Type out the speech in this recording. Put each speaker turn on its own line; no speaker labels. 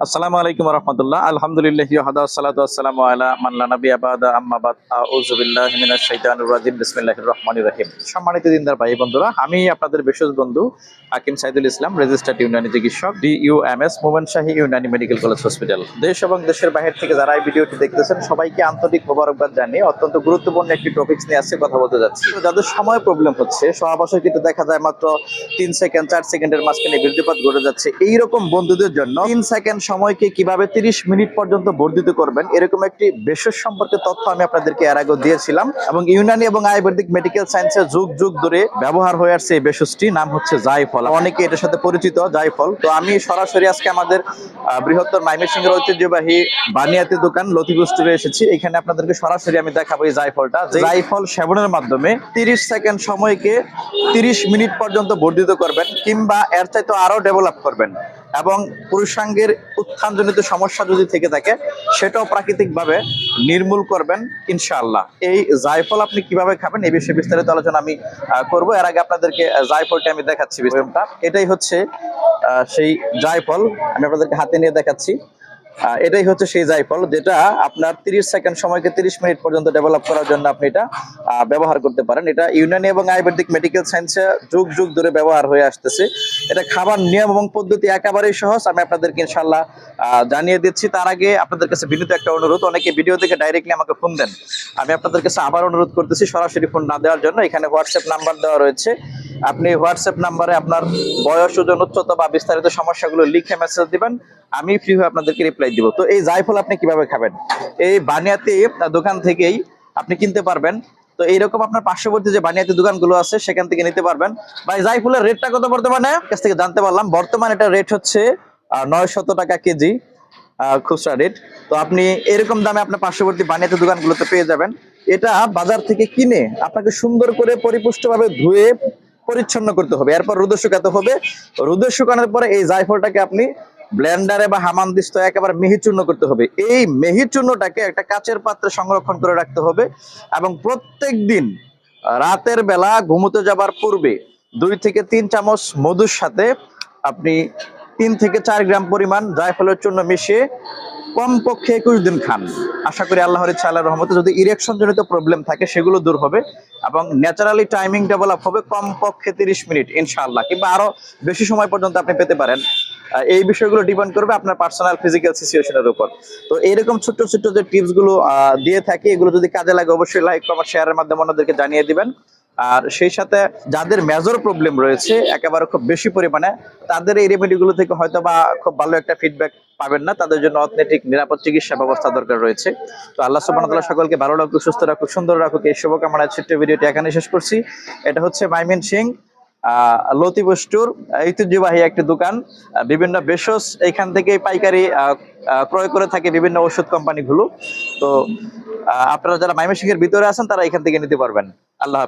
আসসালামু আলাইকুম ওয়া রাহমাতুল্লাহ। আলহামদুলিল্লাহি ওয়াহদা ওয়াসসালাতু ওয়াসসালামু আলা মান লা নাবিয়্যা বা'দা আম্মা বাদ। আউযু বিল্লাহি মিনাশ শাইতানির রাজিম। বিসমিল্লাহির রহমানির রহিম। সম্মানিত দিনদার ভাই বন্ধুরা, আমি আপনাদের বিশেষ বন্ধু হাকিম সাইদুল ইসলাম, রেজিস্টার্ড ইউনানি চিকিৎসক, DUMS মোমেন শাহী ইউনানি মেডিকেল কলেজ হসপিটাল। দেশ এবং দেশের বাইরে থেকে যারা এই ভিডিওটি দেখতেছেন সবাইকে আন্তরিক মোবারকবাদ জানিয়ে অত্যন্ত গুরুত্বপূর্ণ একটি টপিকস নিয়ে আজকে কথা বলতে যাচ্ছি। যাদের সময় প্রবলেম হচ্ছে, সহবাসে কিন্তু দেখা যায় মাত্র 3 সেকেন্ড 4 সেকেন্ডের মাঝখানে বীর্যপাত ঘটে যাচ্ছে, এইরকম বন্ধুদের জন্য 3 সেকেন্ড সময়কে কিভাবে 30 মিনিট পর্যন্ত বর্ধিত করবেন এরকম একটি ভেষজ সম্পর্কে তথ্য আমি আপনাদেরকে এর আগে দিয়েছিলাম। এবং ইউনানি এবং আয়ুর্বেদিক মেডিকেল সায়েন্সের যুগ যুগ ধরে ব্যবহার হয়ে আসছে এই ভেষজটি, নাম হচ্ছে জায়ফল। অনেকে এটার সাথে পরিচিত জায়ফল। তো আমি সরাসরি আজকে আমাদের বৃহত্তর ময়মনসিংহের ঐতিহ্যবাহী বানিয়াতি দোকান লতিফ স্টোরে এসেছি। এখানে আপনাদেরকে সরাসরি আমি দেখাবো এই জায়ফলটা। জায়ফল সেবনের মাধ্যমে 30 সেকেন্ড সময়কে 30 মিনিট পর্যন্ত বর্ধিত করবেন, কিংবা এর চাইতে আরো ডেভেলপ করবেন। এবং পুরুষাঙ্গের উত্থানজনিত সমস্যা যদি থেকে থাকে সেটাও প্রাকৃতিকভাবে নির্মূল করবেন ইনশাআল্লাহ। এই জায়ফল আপনি কিভাবে খাবেন এই বিষয়ে বিস্তারিত আলোচনা আমি করব। এর আগে আপনাদেরকে জায়ফলটা আমি দেখাচ্ছি। এটাই হচ্ছে সেই জায়ফল, আমি আপনাদেরকে হাতে নিয়ে দেখাচ্ছি। এটাই হচ্ছে সেই জায়ফল, যেটা আপনার 30 সেকেন্ড সময়কে 30 মিনিট পর্যন্ত ডেভেলপ করার জন্য আপনি এটা ব্যবহার করতে পারেন। এটা ইউনানি এবং আয়ুর্বেদিক মেডিকেল সায়েন্সে যুগ যুগ ধরে ব্যবহার হয়ে আসতেছে। এটা খাবার নিয়ম এবং পদ্ধতি একেবারেই সহজ, আমি আপনাদেরকে ইনশাআল্লাহ জানিয়ে দিচ্ছি। তার আগে আপনাদের কাছে বিনীত একটা অনুরোধ, অনেকে ভিডিও থেকে ডাইরেক্টলি আমাকে ফোন দেন, আমি আপনাদের কাছে আবার অনুরোধ করতেছি সরাসরি ফোন না দেওয়ার জন্য। এখানে হোয়াটসঅ্যাপ নাম্বার দেওয়া রয়েছে, আপনি হোয়াটসঅ্যাপ নাম্বারে আপনার বয়স, ওজন, উচ্চতা বা বিস্তারিত সমস্যাগুলো লিখে মেসেজ দিবেন, আমি ফ্রি হয়ে আপনাদেরকে রিপ্লাই দিব। তো এই জায়ফল আপনি কিভাবে খাবেন, এই বানিয়াতি দোকান থেকেই আপনি কিনতে পারবেন। তো এইরকম আপনার পার্শ্ববর্তী যে বানিয়াতি দোকানগুলো আছে সেখান থেকে নিতে পারবেন। ভাই জায়ফলের রেটটা কত বর্তমানে? কাছ থেকে জানতে পারলাম বর্তমানে এটা রেট হচ্ছে 900 টাকা কেজি, খুচরা রেট। তো আপনি এরকম দামে আপনার পার্শ্ববর্তী বানিয়াতি দোকানগুলোতে পেয়ে যাবেন। এটা বাজার থেকে কিনে আপনাকে সুন্দর করে পরিপুষ্টভাবে ধুয়ে পরিচ্ছন্ন করতে হবে, এরপর রোদে শুকাতে হবে। রোদে শুকানোর পরে এই জায়ফলটাকে আপনি ব্লেন্ডারে বা হামানদিস্ত একেবারে মিহি চূর্ণ করতে হবে। এই মিহি চূর্ণটাকে একটা কাচের পাত্রে সংরক্ষণ করে রাখতে হবে, এবং প্রত্যেক দিন রাতের বেলা ঘুমোতে যাবার পূর্বে 2 থেকে 3 চামচ মধুর সাথে আপনি 3 থেকে 4 গ্রাম পরিমাণ জায়ফলের চূর্ণ মিশিয়ে কমপক্ষে 21 দিন খান। আশা করি আল্লাহর ইচ্ছা, আল্লাহর রহমতে যদি ইরেকশন জনিত প্রবলেম থাকে সেগুলো দূর হবে, এবং ন্যাচারালি টাইমিং ডেভেলপ হবে কমপক্ষে 30 মিনিট ইনশাআল্লাহ, কিংবা আরো বেশি সময় পর্যন্ত আপনি পেতে পারেন। এই বিষয়গুলো ডিপেন্ড করবে আপনার পার্সোনাল ফিজিক্যাল সিচুয়েশনের উপর। তো এরকম ছোট্ট ছোট্ট যে টিপস গুলো দিয়ে থাকি, এগুলো যদি কাজে লাগে অবশ্যই লাইক, কমেন্ট, শেয়ারের মাধ্যমে অন্যদেরকে জানিয়ে দিবেন। আর সেই সাথে যাদের মেজর প্রবলেম রয়েছে একেবারে খুব বেশি পরিমাণে, তাদের এই রেমেডিগুলো থেকে হয়তো বা খুব ভালো একটা ফিডব্যাক পাবেন না, তাদের জন্য অথেন্টিক নিরাপদ চিকিৎসা ব্যবস্থা দরকার রয়েছে। তো আল্লাহ সুবহানাহু ওয়া তাআলা সকলকে ভালো রাখুক, সুস্থ রাখুক, সুন্দর রাখুক, এই শুভকামনায় ছোট্ট ভিডিওটি এখানে শেষ করছি। এটা হচ্ছে ময়মনসিংহ লতিফ স্টোর, ঐতিহ্যবাহী একটি দোকান। বিভিন্ন ভেষজ এখান থেকে পাইকারি ক্রয় করে থাকে বিভিন্ন ওষুধ কোম্পানিগুলো। তো আপনারা যারা ময়মনসিংহের ভিতরে আছেন তারা এখান থেকে নিতে পারবেন। আল্লাহ হাফেজ।